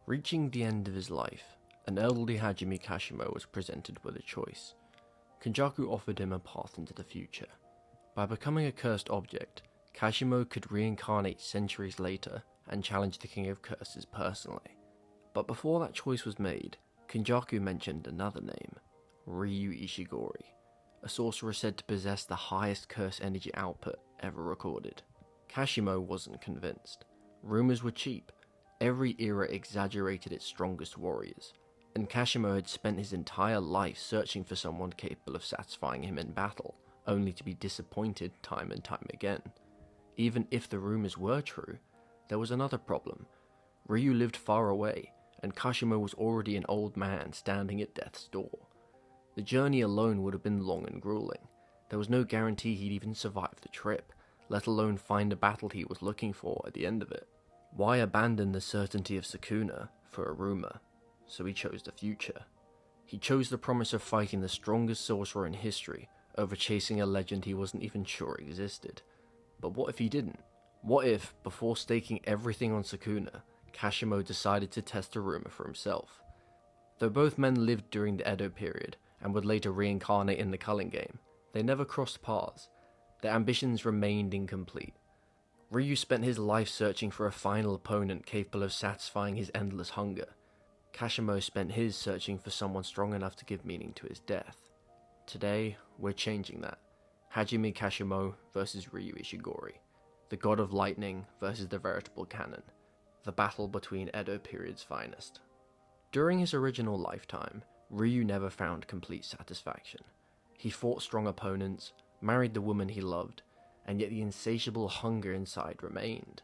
Reaching the end of his life, an elderly Hajime Kashimo was presented with a choice. Kenjaku offered him a path into the future. By becoming a cursed object, Kashimo could reincarnate centuries later and challenge the King of Curses personally. But before that choice was made, Kenjaku mentioned another name, Ryu Ishigori, a sorcerer said to possess the highest curse energy output ever recorded. Kashimo wasn't convinced. Rumors were cheap. Every era exaggerated its strongest warriors, and Kashimo had spent his entire life searching for someone capable of satisfying him in battle, only to be disappointed time and time again. Even if the rumors were true, there was another problem. Ryu lived far away, and Kashimo was already an old man standing at death's door. The journey alone would have been long and grueling. There was no guarantee he'd even survive the trip, let alone find the battle he was looking for at the end of it. Why abandon the certainty of Sukuna for a rumor? So he chose the future. He chose the promise of fighting the strongest sorcerer in history over chasing a legend he wasn't even sure existed. But what if he didn't? What if, before staking everything on Sukuna, Kashimo decided to test the rumor for himself? Though both men lived during the Edo period and would later reincarnate in the Culling game, they never crossed paths. Their ambitions remained incomplete. Ryu spent his life searching for a final opponent capable of satisfying his endless hunger. Kashimo spent his searching for someone strong enough to give meaning to his death. Today, we're changing that. Hajime Kashimo versus Ryu Ishigori. The god of lightning versus the veritable cannon. The battle between Edo period's finest. During his original lifetime, Ryu never found complete satisfaction. He fought strong opponents, married the woman he loved, and yet the insatiable hunger inside remained.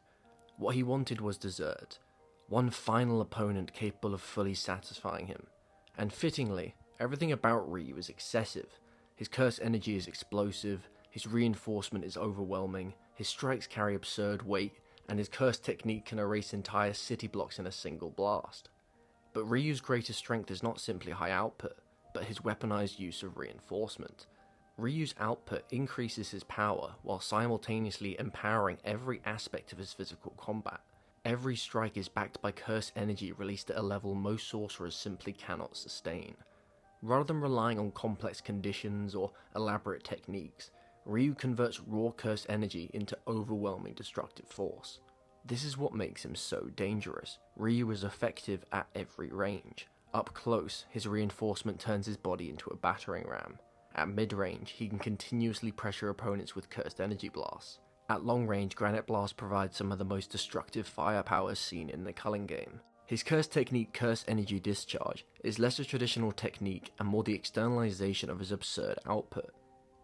What he wanted was dessert, one final opponent capable of fully satisfying him. And fittingly, everything about Ryu is excessive. His curse energy is explosive, his reinforcement is overwhelming, his strikes carry absurd weight, and his curse technique can erase entire city blocks in a single blast. But Ryu's greatest strength is not simply high output, but his weaponized use of reinforcement. Ryu's output increases his power while simultaneously empowering every aspect of his physical combat. Every strike is backed by curse energy released at a level most sorcerers simply cannot sustain. Rather than relying on complex conditions or elaborate techniques, Ryu converts raw curse energy into overwhelming destructive force. This is what makes him so dangerous. Ryu is effective at every range. Up close, his reinforcement turns his body into a battering ram. At mid-range, he can continuously pressure opponents with cursed energy blasts. At long range, Granite Blast provides some of the most destructive firepower seen in the Culling game. His curse technique, Curse Energy Discharge, is less a traditional technique and more the externalization of his absurd output.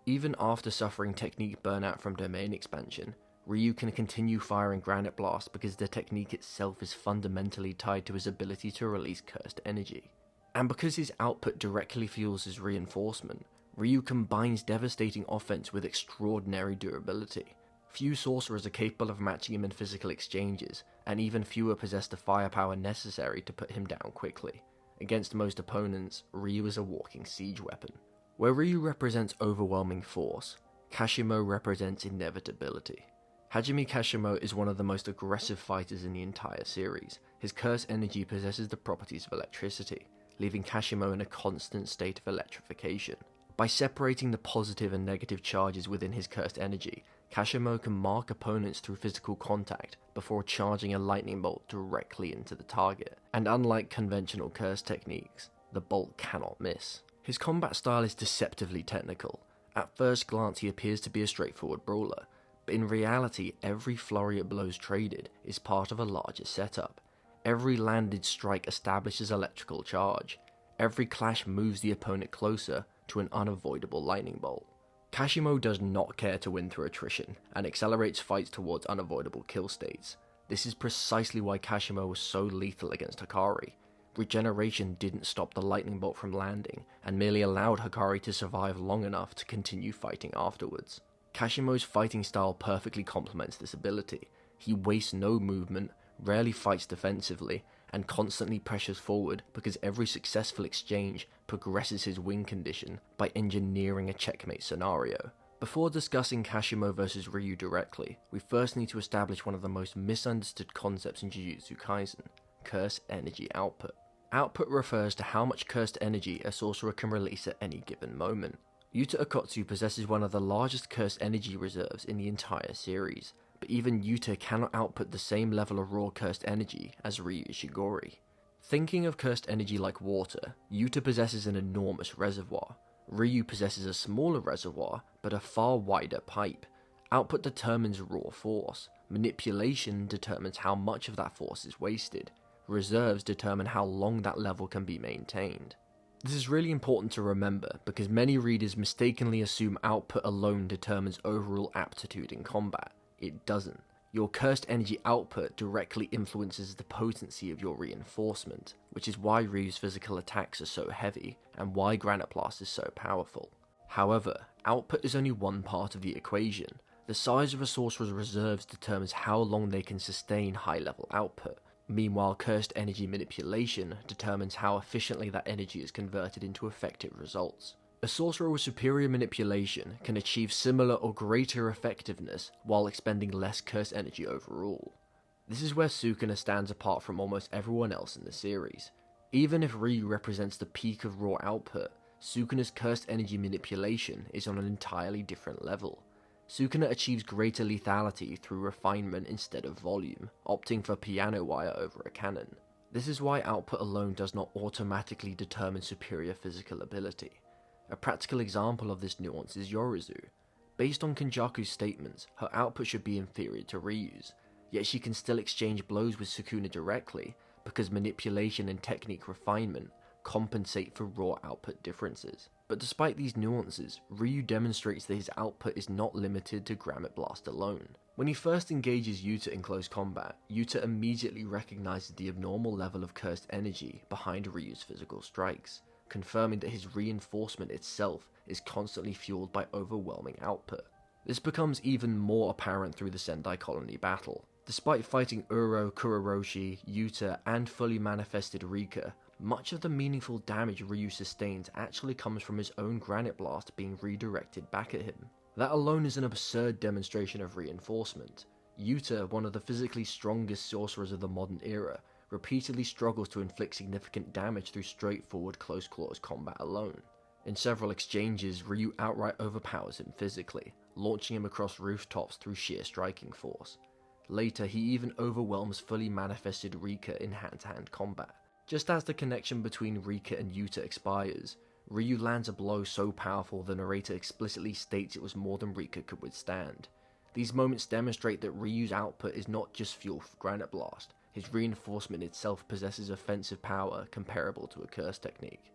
Even after suffering technique burnout from domain expansion, Ryu can continue firing Granite Blast because the technique itself is fundamentally tied to his ability to release cursed energy. And because his output directly fuels his reinforcement, Ryu combines devastating offense with extraordinary durability. Few sorcerers are capable of matching him in physical exchanges, and even fewer possess the firepower necessary to put him down quickly. Against most opponents, Ryu is a walking siege weapon. Where Ryu represents overwhelming force, Kashimo represents inevitability. Hajime Kashimo is one of the most aggressive fighters in the entire series. His curse energy possesses the properties of electricity, leaving Kashimo in a constant state of electrification. By separating the positive and negative charges within his cursed energy, Kashimo can mark opponents through physical contact before charging a lightning bolt directly into the target. And unlike conventional curse techniques, the bolt cannot miss. His combat style is deceptively technical. At first glance he appears to be a straightforward brawler, but in reality every flurry of blows traded is part of a larger setup. Every landed strike establishes electrical charge. Every clash moves the opponent closer to an unavoidable lightning bolt. Kashimo does not care to win through attrition, and accelerates fights towards unavoidable kill states. This is precisely why Kashimo was so lethal against Hakari. Regeneration didn't stop the lightning bolt from landing, and merely allowed Hakari to survive long enough to continue fighting afterwards. Kashimo's fighting style perfectly complements this ability. He wastes no movement, rarely fights defensively, and constantly pressures forward because every successful exchange progresses his win condition by engineering a checkmate scenario. Before discussing Kashimo vs Ryu directly, we first need to establish one of the most misunderstood concepts in Jujutsu Kaisen, cursed energy output. Output refers to how much cursed energy a sorcerer can release at any given moment. Yuta Okkotsu possesses one of the largest cursed energy reserves in the entire series, but even Yuta cannot output the same level of raw cursed energy as Ryu Ishigori. Thinking of cursed energy like water, Yuta possesses an enormous reservoir. Ryu possesses a smaller reservoir, but a far wider pipe. Output determines raw force. Manipulation determines how much of that force is wasted. Reserves determine how long that level can be maintained. This is really important to remember because many readers mistakenly assume output alone determines overall aptitude in combat. It doesn't. Your cursed energy output directly influences the potency of your reinforcement, which is why Ryu's physical attacks are so heavy, and why Granite Blast is so powerful. However, output is only one part of the equation. The size of a sorcerer's reserves determines how long they can sustain high-level output. Meanwhile, cursed energy manipulation determines how efficiently that energy is converted into effective results. A sorcerer with superior manipulation can achieve similar or greater effectiveness while expending less cursed energy overall. This is where Sukuna stands apart from almost everyone else in the series. Even if Ryu represents the peak of raw output, Sukuna's cursed energy manipulation is on an entirely different level. Sukuna achieves greater lethality through refinement instead of volume, opting for piano wire over a cannon. This is why output alone does not automatically determine superior physical ability. A practical example of this nuance is Yorizu. Based on Kenjaku's statements, her output should be inferior to Ryu's, yet she can still exchange blows with Sukuna directly because manipulation and technique refinement compensate for raw output differences. But despite these nuances, Ryu demonstrates that his output is not limited to Granite Blast alone. When he first engages Yuta in close combat, Yuta immediately recognizes the abnormal level of cursed energy behind Ryu's physical strikes, confirming that his reinforcement itself is constantly fueled by overwhelming output. This becomes even more apparent through the Sendai Colony battle. Despite fighting Uro, Kuroroshi, Yuta, and fully manifested Rika, much of the meaningful damage Ryu sustains actually comes from his own Granite Blast being redirected back at him. That alone is an absurd demonstration of reinforcement. Yuta, one of the physically strongest sorcerers of the modern era, repeatedly struggles to inflict significant damage through straightforward close quarters combat alone. In several exchanges, Ryu outright overpowers him physically, launching him across rooftops through sheer striking force. Later, he even overwhelms fully manifested Rika in hand-to-hand combat. Just as the connection between Rika and Yuta expires, Ryu lands a blow so powerful the narrator explicitly states it was more than Rika could withstand. These moments demonstrate that Ryu's output is not just fuel for Granite Blast. His reinforcement itself possesses offensive power comparable to a curse technique.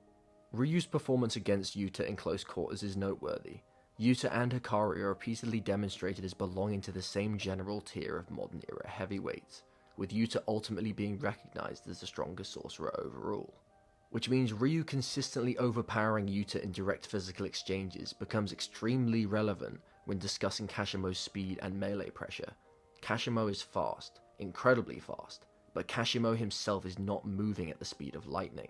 Ryu's performance against Yuta in close quarters is noteworthy. Yuta and Hakari are repeatedly demonstrated as belonging to the same general tier of modern era heavyweights, with Yuta ultimately being recognized as the strongest sorcerer overall. Which means Ryu consistently overpowering Yuta in direct physical exchanges becomes extremely relevant when discussing Kashimo's speed and melee pressure. Kashimo is fast, incredibly fast, but Kashimo himself is not moving at the speed of lightning.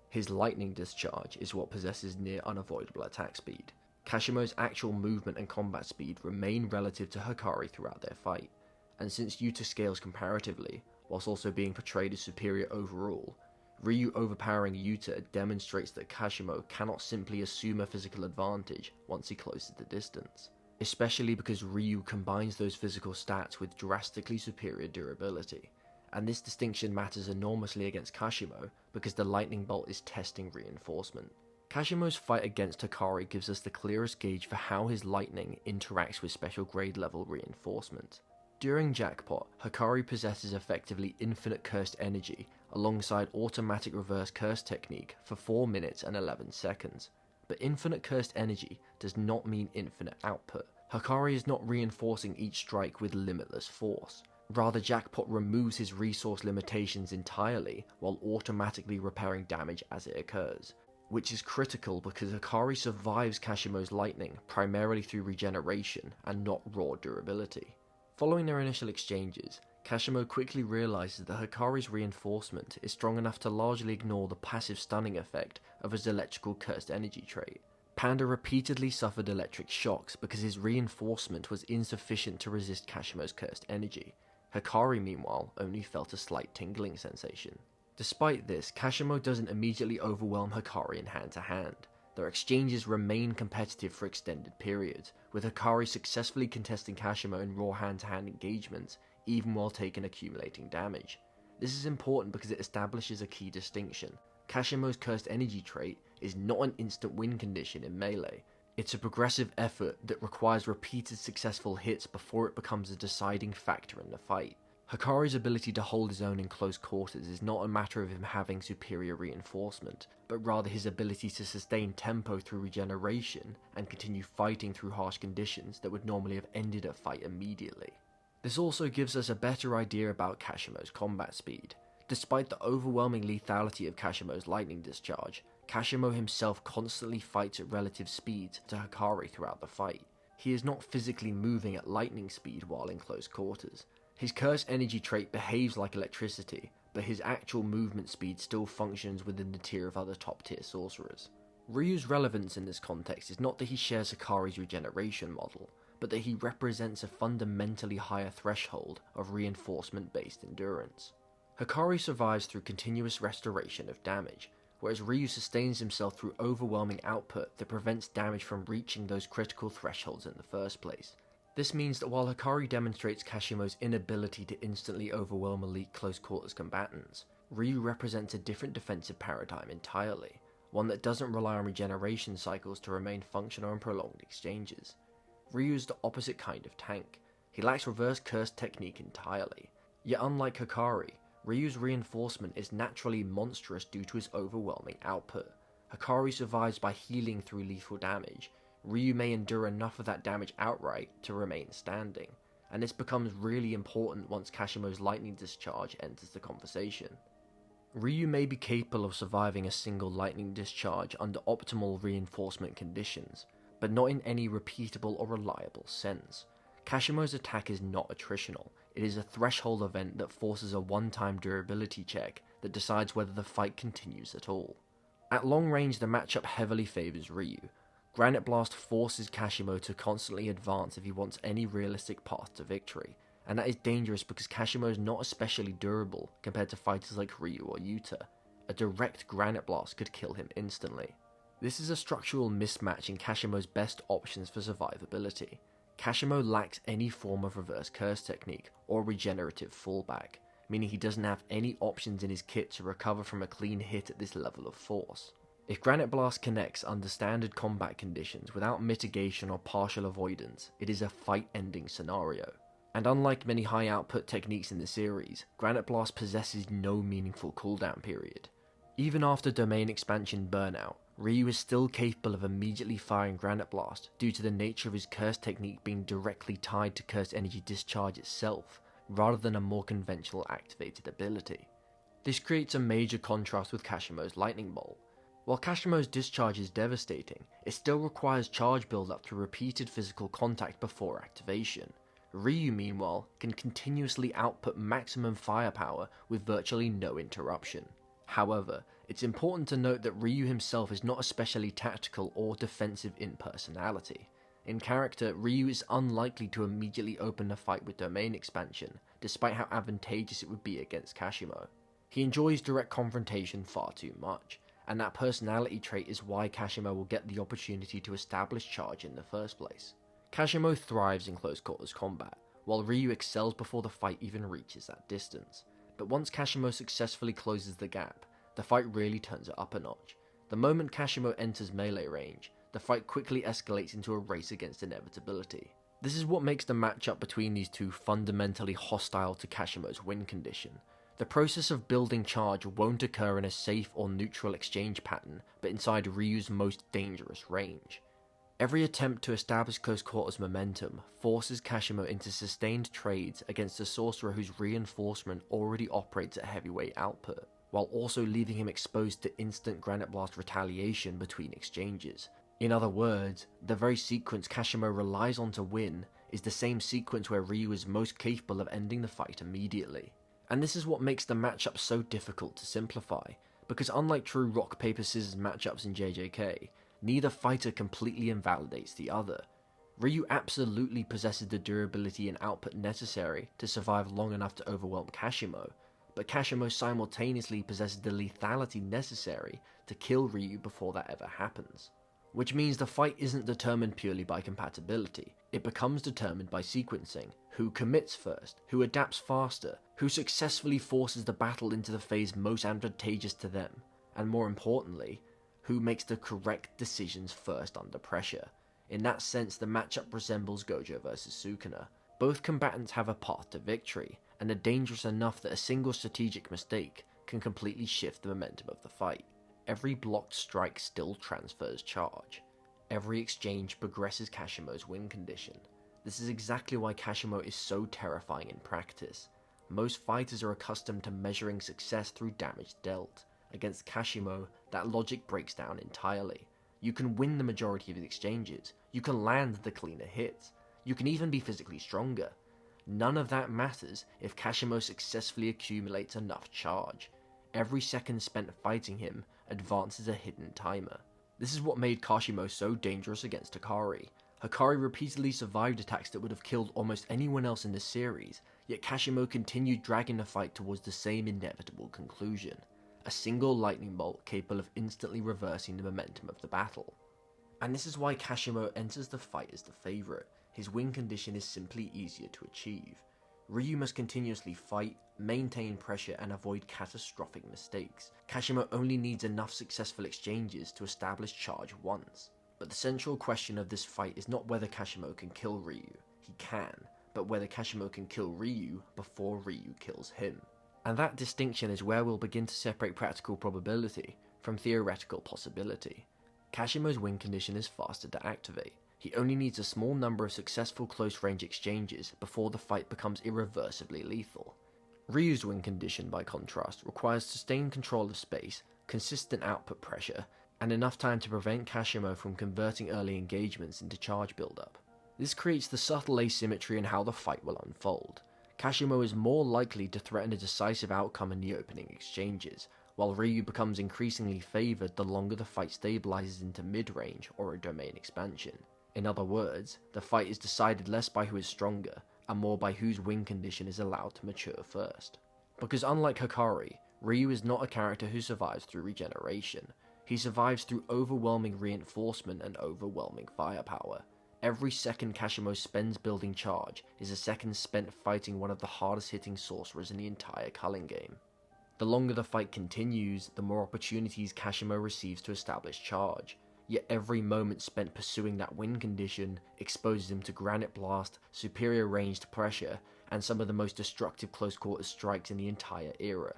His lightning discharge is what possesses near unavoidable attack speed. Kashimo's actual movement and combat speed remain relative to Hakari throughout their fight, and since Yuta scales comparatively, whilst also being portrayed as superior overall, Ryu overpowering Yuta demonstrates that Kashimo cannot simply assume a physical advantage once he closes the distance, especially because Ryu combines those physical stats with drastically superior durability, and this distinction matters enormously against Kashimo because the lightning bolt is testing reinforcement. Kashimo's fight against Hakari gives us the clearest gauge for how his lightning interacts with special grade level reinforcement. During Jackpot, Hakari possesses effectively infinite cursed energy alongside automatic reverse curse technique for 4 minutes and 11 seconds. But infinite cursed energy does not mean infinite output. Hakari is not reinforcing each strike with limitless force. Rather, Jackpot removes his resource limitations entirely while automatically repairing damage as it occurs, which is critical because Hakari survives Kashimo's lightning primarily through regeneration and not raw durability. Following their initial exchanges, Kashimo quickly realizes that Hakari's reinforcement is strong enough to largely ignore the passive stunning effect of his electrical cursed energy trait. Panda repeatedly suffered electric shocks because his reinforcement was insufficient to resist Kashimo's cursed energy. Hakari, meanwhile, only felt a slight tingling sensation. Despite this, Kashimo doesn't immediately overwhelm Hakari in hand-to-hand. Their exchanges remain competitive for extended periods, with Hakari successfully contesting Kashimo in raw hand-to-hand engagements, even while taking accumulating damage. This is important because it establishes a key distinction. Kashimo's cursed energy trait is not an instant win condition in melee. It's a progressive effort that requires repeated successful hits before it becomes a deciding factor in the fight. Hakari's ability to hold his own in close quarters is not a matter of him having superior reinforcement, but rather his ability to sustain tempo through regeneration and continue fighting through harsh conditions that would normally have ended a fight immediately. This also gives us a better idea about Kashimo's combat speed. Despite the overwhelming lethality of Kashimo's lightning discharge, Kashimo himself constantly fights at relative speeds to Hakari throughout the fight. He is not physically moving at lightning speed while in close quarters. His cursed energy trait behaves like electricity, but his actual movement speed still functions within the tier of other top tier sorcerers. Ryu's relevance in this context is not that he shares Hakari's regeneration model, but that he represents a fundamentally higher threshold of reinforcement based endurance. Hakari survives through continuous restoration of damage, whereas Ryu sustains himself through overwhelming output that prevents damage from reaching those critical thresholds in the first place. This means that while Hakari demonstrates Kashimo's inability to instantly overwhelm elite close quarters combatants, Ryu represents a different defensive paradigm entirely, one that doesn't rely on regeneration cycles to remain functional in prolonged exchanges. Ryu is the opposite kind of tank. He lacks reverse curse technique entirely. Yet unlike Hakari, Ryu's reinforcement is naturally monstrous due to his overwhelming output. Hakari survives by healing through lethal damage. Ryu may endure enough of that damage outright to remain standing, and this becomes really important once Kashimo's lightning discharge enters the conversation. Ryu may be capable of surviving a single lightning discharge under optimal reinforcement conditions, but not in any repeatable or reliable sense. Kashimo's attack is not attritional, it is a threshold event that forces a one-time durability check that decides whether the fight continues at all. At long range, the matchup heavily favours Ryu. Granite Blast forces Kashimo to constantly advance if he wants any realistic path to victory, and that is dangerous because Kashimo is not especially durable compared to fighters like Ryu or Yuta. A direct Granite Blast could kill him instantly. This is a structural mismatch in Kashimo's best options for survivability. Kashimo lacks any form of reverse curse technique or regenerative fallback, meaning he doesn't have any options in his kit to recover from a clean hit at this level of force. If Granite Blast connects under standard combat conditions without mitigation or partial avoidance, it is a fight-ending scenario. And unlike many high-output techniques in the series, Granite Blast possesses no meaningful cooldown period. Even after domain expansion burnout, Ryu is still capable of immediately firing Granite Blast due to the nature of his curse technique being directly tied to curse energy discharge itself, rather than a more conventional activated ability. This creates a major contrast with Kashimo's Lightning Bolt. While Kashimo's discharge is devastating, it still requires charge build-up through repeated physical contact before activation. Ryu, meanwhile, can continuously output maximum firepower with virtually no interruption. However, it's important to note that Ryu himself is not especially tactical or defensive in personality. In character, Ryu is unlikely to immediately open a fight with domain expansion, despite how advantageous it would be against Kashimo. He enjoys direct confrontation far too much, and that personality trait is why Kashimo will get the opportunity to establish charge in the first place. Kashimo thrives in close quarters combat, while Ryu excels before the fight even reaches that distance. But once Kashimo successfully closes the gap, the fight really turns it up a notch. The moment Kashimo enters melee range, the fight quickly escalates into a race against inevitability. This is what makes the matchup between these two fundamentally hostile to Kashimo's win condition. The process of building charge won't occur in a safe or neutral exchange pattern, but inside Ryu's most dangerous range. Every attempt to establish close quarters momentum forces Kashimo into sustained trades against a sorcerer whose reinforcement already operates at heavyweight output, while also leaving him exposed to instant Granite Blast retaliation between exchanges. In other words, the very sequence Kashimo relies on to win is the same sequence where Ryu is most capable of ending the fight immediately. And this is what makes the matchup so difficult to simplify, because unlike true rock paper scissors matchups in JJK, neither fighter completely invalidates the other. Ryu absolutely possesses the durability and output necessary to survive long enough to overwhelm Kashimo, but Kashimo simultaneously possesses the lethality necessary to kill Ryu before that ever happens. Which means the fight isn't determined purely by compatibility, it becomes determined by sequencing, who commits first, who adapts faster, who successfully forces the battle into the phase most advantageous to them, and more importantly, who makes the correct decisions first under pressure. In that sense, the matchup resembles Gojo vs Sukuna. Both combatants have a path to victory, and are dangerous enough that a single strategic mistake can completely shift the momentum of the fight. Every blocked strike still transfers charge. Every exchange progresses Kashimo's win condition. This is exactly why Kashimo is so terrifying in practice. Most fighters are accustomed to measuring success through damage dealt. Against Kashimo, that logic breaks down entirely. You can win the majority of the exchanges, you can land the cleaner hits, you can even be physically stronger. None of that matters if Kashimo successfully accumulates enough charge. Every second spent fighting him advances a hidden timer. This is what made Kashimo so dangerous against Hakari. Hakari repeatedly survived attacks that would have killed almost anyone else in the series, yet Kashimo continued dragging the fight towards the same inevitable conclusion. A single lightning bolt capable of instantly reversing the momentum of the battle. And this is why Kashimo enters the fight as the favourite. His win condition is simply easier to achieve. Ryu must continuously fight, maintain pressure, and avoid catastrophic mistakes. Kashimo only needs enough successful exchanges to establish charge once. But the central question of this fight is not whether Kashimo can kill Ryu. He can, but whether Kashimo can kill Ryu before Ryu kills him. And that distinction is where we'll begin to separate practical probability from theoretical possibility. Kashimo's win condition is faster to activate. He only needs a small number of successful close-range exchanges before the fight becomes irreversibly lethal. Ryu's win condition, by contrast, requires sustained control of space, consistent output pressure, and enough time to prevent Kashimo from converting early engagements into charge buildup. This creates the subtle asymmetry in how the fight will unfold. Kashimo is more likely to threaten a decisive outcome in the opening exchanges, while Ryu becomes increasingly favoured the longer the fight stabilises into mid-range or a domain expansion. In other words, the fight is decided less by who is stronger, and more by whose win condition is allowed to mature first. Because unlike Hakari, Ryu is not a character who survives through regeneration. He survives through overwhelming reinforcement and overwhelming firepower. Every second Kashimo spends building charge is a second spent fighting one of the hardest hitting sorcerers in the entire culling game. The longer the fight continues, the more opportunities Kashimo receives to establish charge, yet every moment spent pursuing that win condition exposes him to granite blast, superior ranged pressure, and some of the most destructive close quarters strikes in the entire era.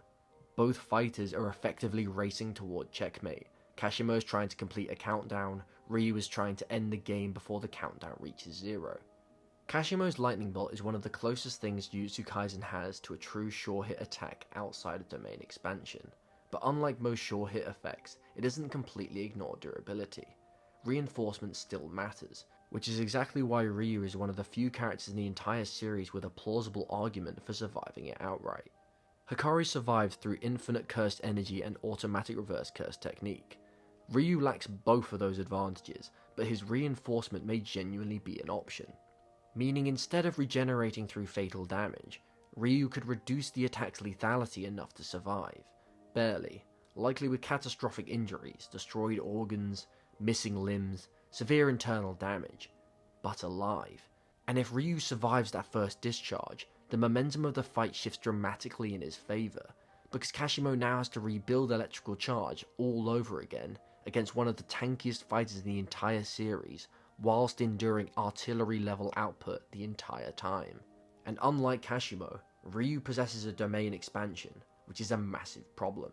Both fighters are effectively racing toward checkmate. Kashimo is trying to complete a countdown, Ryu is trying to end the game before the countdown reaches 0. Kashimo's lightning bolt is one of the closest things Jujutsu Kaisen has to a true sure hit attack outside of domain expansion, but unlike most sure hit effects, it doesn't completely ignore durability. Reinforcement still matters, which is exactly why Ryu is one of the few characters in the entire series with a plausible argument for surviving it outright. Hakari survives through infinite cursed energy and automatic reverse curse technique. Ryu lacks both of those advantages, but his reinforcement may genuinely be an option. Meaning instead of regenerating through fatal damage, Ryu could reduce the attack's lethality enough to survive. Barely, likely with catastrophic injuries, destroyed organs, missing limbs, severe internal damage, but alive. And if Ryu survives that first discharge, the momentum of the fight shifts dramatically in his favour, because Kashimo now has to rebuild electrical charge all over again against one of the tankiest fighters in the entire series, whilst enduring artillery level output the entire time. And unlike Kashimo, Ryu possesses a domain expansion, which is a massive problem.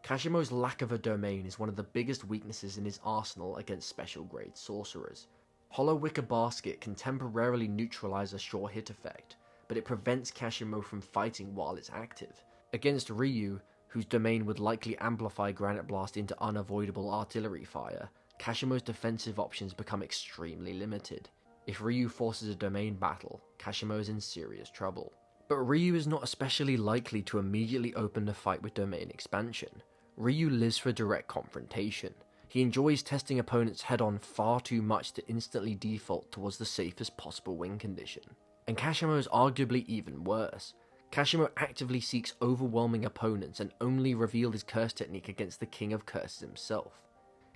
Kashimo's lack of a domain is one of the biggest weaknesses in his arsenal against special grade sorcerers. Hollow Wicker Basket can temporarily neutralize a sure hit effect, but it prevents Kashimo from fighting while it's active. Against Ryu, whose domain would likely amplify Granite Blast into unavoidable artillery fire, Kashimo's defensive options become extremely limited. If Ryu forces a domain battle, Kashimo is in serious trouble. But Ryu is not especially likely to immediately open the fight with domain expansion. Ryu lives for direct confrontation. he enjoys testing opponents head-on far too much to instantly default towards the safest possible win condition. And Kashimo is arguably even worse. Kashimo actively seeks overwhelming opponents and only revealed his curse technique against the King of Curses himself.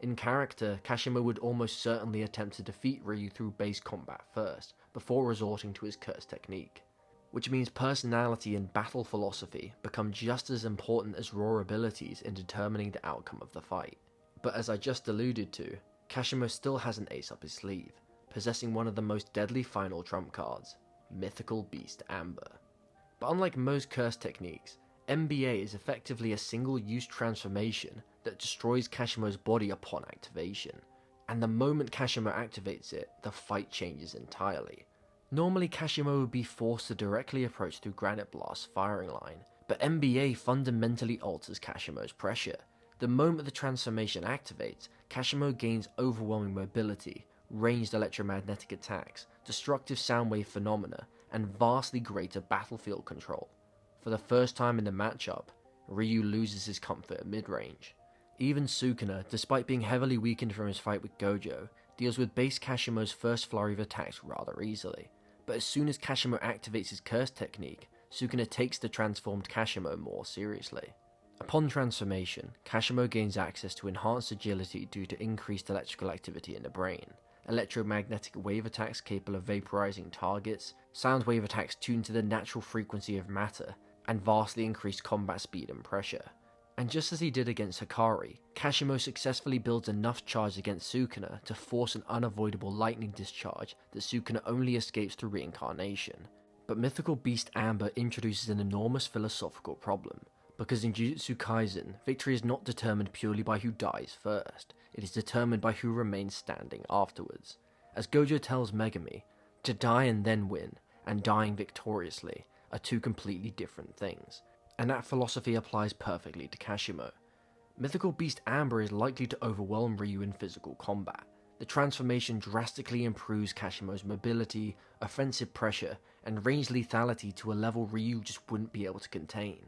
In character, Kashimo would almost certainly attempt to defeat Ryu through base combat first, before resorting to his curse technique. Which means personality and battle philosophy become just as important as raw abilities in determining the outcome of the fight. But as I just alluded to, Kashimo still has an ace up his sleeve, possessing one of the most deadly final trump cards, Mythical Beast Amber. But unlike most curse techniques, MBA is effectively a single-use transformation that destroys Kashimo's body upon activation, and the moment Kashimo activates it, the fight changes entirely. Normally Kashimo would be forced to directly approach through Granite Blast's firing line, but MBA fundamentally alters Kashimo's pressure. The moment the transformation activates, Kashimo gains overwhelming mobility, ranged electromagnetic attacks, destructive sound wave phenomena, and vastly greater battlefield control. For the first time in the matchup, Ryu loses his comfort at mid-range. Even Sukuna, despite being heavily weakened from his fight with Gojo, deals with base Kashimo's first flurry of attacks rather easily. But as soon as Kashimo activates his curse technique, Sukuna takes the transformed Kashimo more seriously. Upon transformation, Kashimo gains access to enhanced agility due to increased electrical activity in the brain, electromagnetic wave attacks capable of vaporizing targets, sound wave attacks tuned to the natural frequency of matter, and vastly increased combat speed and pressure. And just as he did against Hakari, Kashimo successfully builds enough charge against Sukuna to force an unavoidable lightning discharge that Sukuna only escapes through reincarnation. But Mythical Beast Amber introduces an enormous philosophical problem, because in Jujutsu Kaisen, victory is not determined purely by who dies first, it is determined by who remains standing afterwards. As Gojo tells Megami, to die and then win, and dying victoriously, are two completely different things. And that philosophy applies perfectly to Kashimo. Mythical Beast Amber is likely to overwhelm Ryu in physical combat. The transformation drastically improves Kashimo's mobility, offensive pressure, and range lethality to a level Ryu just wouldn't be able to contain.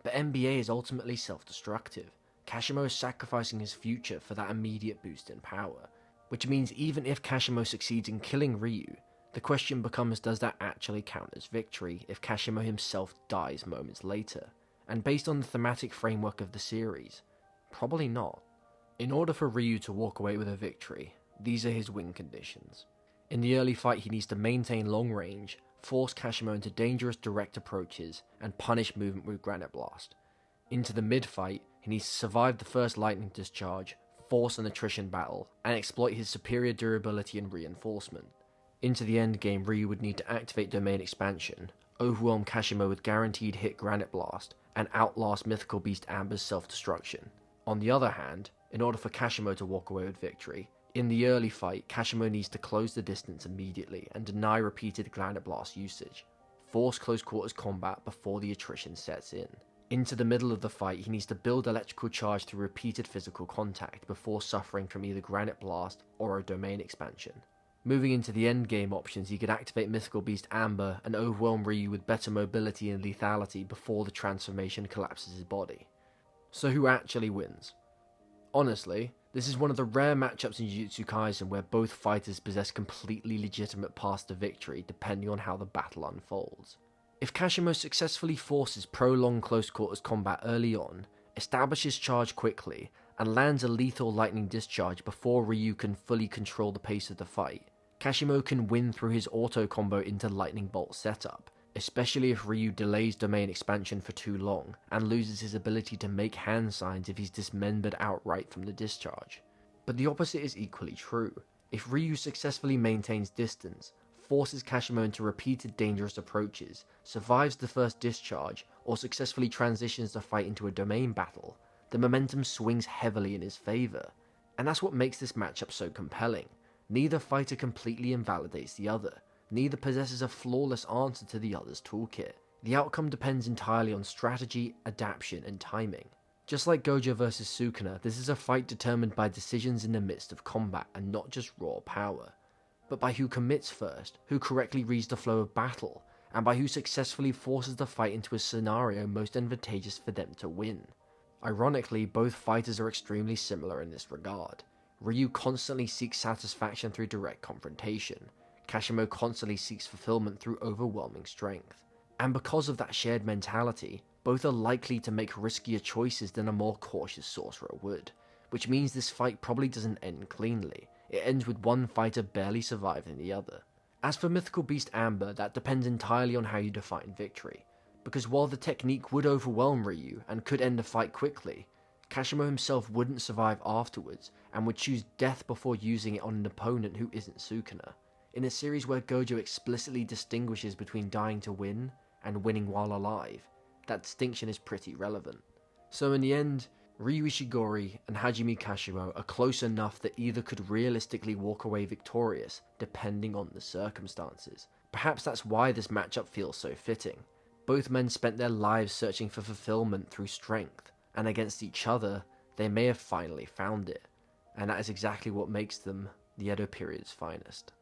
But MBA is ultimately self-destructive. Kashimo is sacrificing his future for that immediate boost in power, which means even if Kashimo succeeds in killing Ryu, the question becomes, does that actually count as victory if Kashimo himself dies moments later? And based on the thematic framework of the series, probably not. In order for Ryu to walk away with a victory, these are his win conditions. In the early fight he needs to maintain long range, force Kashimo into dangerous direct approaches, and punish movement with Granite Blast. Into the mid-fight, he needs to survive the first lightning discharge, force an attrition battle, and exploit his superior durability and reinforcement. Into the endgame, Ryu would need to activate Domain Expansion, overwhelm Kashimo with guaranteed hit Granite Blast, and outlast Mythical Beast Amber's self-destruction. On the other hand, in order for Kashimo to walk away with victory, in the early fight, Kashimo needs to close the distance immediately and deny repeated Granite Blast usage. Force close quarters combat before the attrition sets in. Into the middle of the fight, he needs to build electrical charge through repeated physical contact before suffering from either Granite Blast or a Domain Expansion. Moving into the endgame options, he could activate Mythical Beast Amber and overwhelm Ryu with better mobility and lethality before the transformation collapses his body. So who actually wins? Honestly, this is one of the rare matchups in Jujutsu Kaisen where both fighters possess completely legitimate paths to victory depending on how the battle unfolds. If Kashimo successfully forces prolonged close quarters combat early on, establishes charge quickly, and lands a lethal lightning discharge before Ryu can fully control the pace of the fight, Kashimo can win through his auto combo into Lightning Bolt setup, especially if Ryu delays Domain Expansion for too long and loses his ability to make hand signs if he's dismembered outright from the discharge. But the opposite is equally true. If Ryu successfully maintains distance, forces Kashimo into repeated dangerous approaches, survives the first discharge, or successfully transitions the fight into a domain battle, the momentum swings heavily in his favour. And that's what makes this matchup so compelling. Neither fighter completely invalidates the other. Neither possesses a flawless answer to the other's toolkit. The outcome depends entirely on strategy, adaptation, and timing. Just like Gojo vs Sukuna, this is a fight determined by decisions in the midst of combat and not just raw power, but by who commits first, who correctly reads the flow of battle, and by who successfully forces the fight into a scenario most advantageous for them to win. Ironically, both fighters are extremely similar in this regard. Ryu constantly seeks satisfaction through direct confrontation. Kashimo constantly seeks fulfillment through overwhelming strength. And because of that shared mentality, both are likely to make riskier choices than a more cautious sorcerer would, which means this fight probably doesn't end cleanly. It ends with one fighter barely surviving the other. As for Mythical Beast Amber, that depends entirely on how you define victory, because while the technique would overwhelm Ryu and could end the fight quickly, Kashimo himself wouldn't survive afterwards and would choose death before using it on an opponent who isn't Sukuna. In a series where Gojo explicitly distinguishes between dying to win and winning while alive, that distinction is pretty relevant. So in the end, Ryu Ishigori and Hajime Kashimo are close enough that either could realistically walk away victorious depending on the circumstances. Perhaps that's why this matchup feels so fitting. Both men spent their lives searching for fulfillment through strength, and against each other, they may have finally found it. And that is exactly what makes them the Edo period's finest.